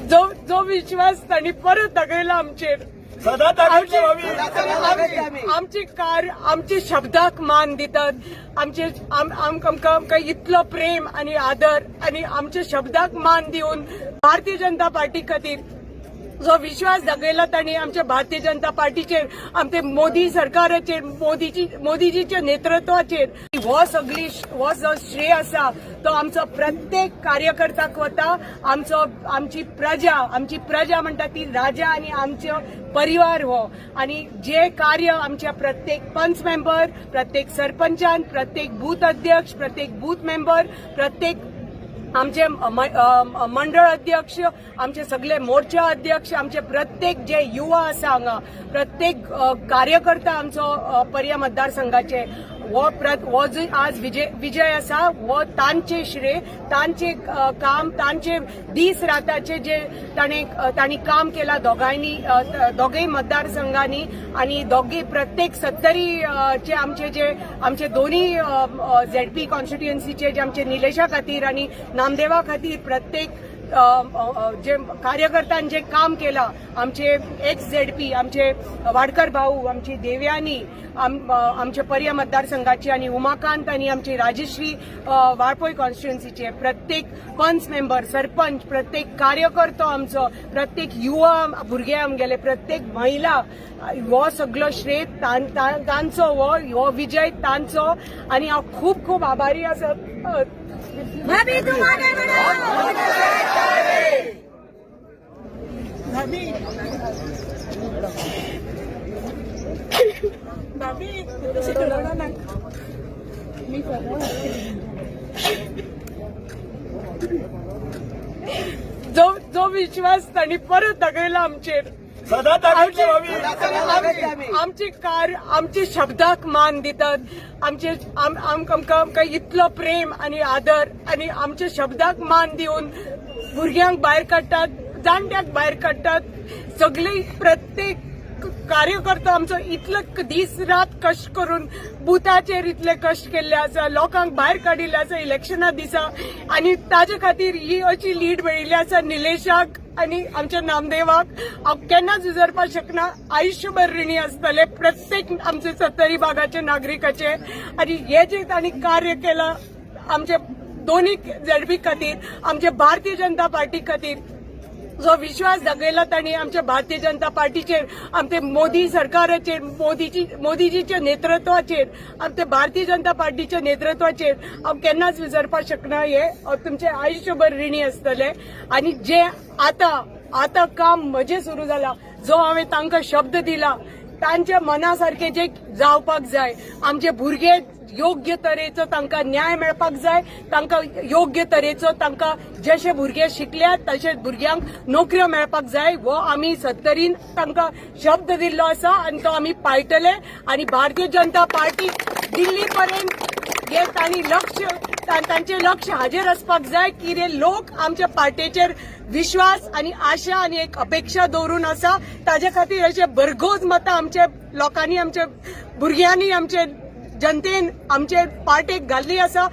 जो विश्वास तांणी परत दाखयला आमचेर आमचे शब्दाक मान दितात आमकां इतलो प्रेम आणि आदर आणि आमच्या शब्दाक मान दिवन भारतीय जनता पार्टी खातीर जो विश्वास दाखयला तांणी आमच्या भारतीय जनता पार्टीचेर आमचे मोदी सरकाराचेर मोदीजीच्या नेतृत्वाचेर हो जो श्रेय आसा तो आमचो प्रत्येक कार्यकर्त्याक वता आमची प्रजा म्हणटा ती राजा आणि आमचो परिवार हो आणि जे कार्य आमच्या प्रत्येक पंच मेंबर प्रत्येक सरपंचान प्रत्येक बूथ अध्यक्ष प्रत्येक बूथ मेंबर प्रत्येक आमचे मंडळ अध्यक्ष आमचे सगळे मोर्चा अध्यक्ष आमचे प्रत्येक जे युवा आसा हांगा प्रत्येक कार्यकर्ता आमचो पर्या मतदारसंघाचे वो जो आज विजय आसा वो तांचे श्रेय तांचे काम तांचे दीस राताचे जे तांणी काम केला दोगय मतदारसंघांनी आणि दोगय प्रत्येक 70 चे आमचे दोन्ही ZP कॉन्स्टिट्युएन्सीचे जे आमचे निलेशा खातीर आणि नामदेवा खातीर प्रत्येक जे कार्यकर्त्यान जे काम केला आमचे ZP आमचे वाडकर भाऊ आमची देवयानी आमचे पर्या मतदारसंघाची आणि उमाकांत आणि आमची राजश्री वाळपय कॉन्स्टिट्युएन्सीचे प्रत्येक पंच मेंबर सरपंच प्रत्येक कार्यकर्तो आमचो प्रत्येक युवा भुरगे आमगेले प्रत्येक महिला हो सगळो श्रेय तांचो हो विजय तांचो आणि हांव खूब खूब आभारी आसा जो विश्वास तांणी परत दाखयला आमचेर आमचे शब्दाक मान दितात आमकां इतलो प्रेम आणि आदर आणि आमच्या शब्दाक मान दिवन भुरग्यांक भायर काडटात जाणट्यांक भायर काडटात सगळे प्रत्येक कार्यकर्तो आमचो इतलो दीस रात कश्ट करून बुथाचेर इतले कश्ट केल्ले आसा लोकांक भायर काडिल्ले आसा इलेक्शना दिसा आणि ताजे खातीर ही अशी लीड मेळिल्ली आसा निलेशाक आणि आमच्या नामदेवाक हांव केन्नाच विसरपाक शकना आयुष्यभर ऋणी आसतले प्रत्येक आमचे 70 भागाचे नागरिकाचे आणि हे जे तांणी कार्य केला आमचे दोन्ही ZP खातीर आमचे भारतीय जनता पार्टी खातीर जो विश्वास दाखयला तांणी आमच्या भारतीय जनता पार्टीचेर आमचे मोदी सरकाराचेर मोदीजीच्या नेतृत्वाचेर आमचे भारतीय जनता पार्टीच्या नेतृत्वाचेर हांव केन्नाच विसरपाक शकना हे तुमचे आयुष्यभर ऋणी आसतले आणि जे आता काम म्हजें सुरू जाला जो हांवें तांकां शब्द दिला तांच्या मनासारखे जे जावपाक जाय आमचे भुरगे योग्य तरेचो तांकां न्याय मेळपाक जाय तांकां योग्य तरेचो तांकां जशे भुरगे शिकल्यात तशेच भुरग्यांक नोकऱ्यो मेळपाक जाय हो आमी 70 तांकां शब्द दिल्लो आसा आनी तो आमी पाळटले आणि भारतीय जनता पार्टी दिल्ली पर्यंत हे तांणी तांचे लक्ष हाजेर आसपाक जाय की रे लोक आमच्या पार्टीचेर विश्वास आणि आशा आणि एक अपेक्षा दवरून आसा ताजे खातीर अशे भरघोस मतां आमच्या लोकांनी आमच्या भुरग्यांनी आमचे जनतेन आमचे पार्टेक घाल्ली आसा।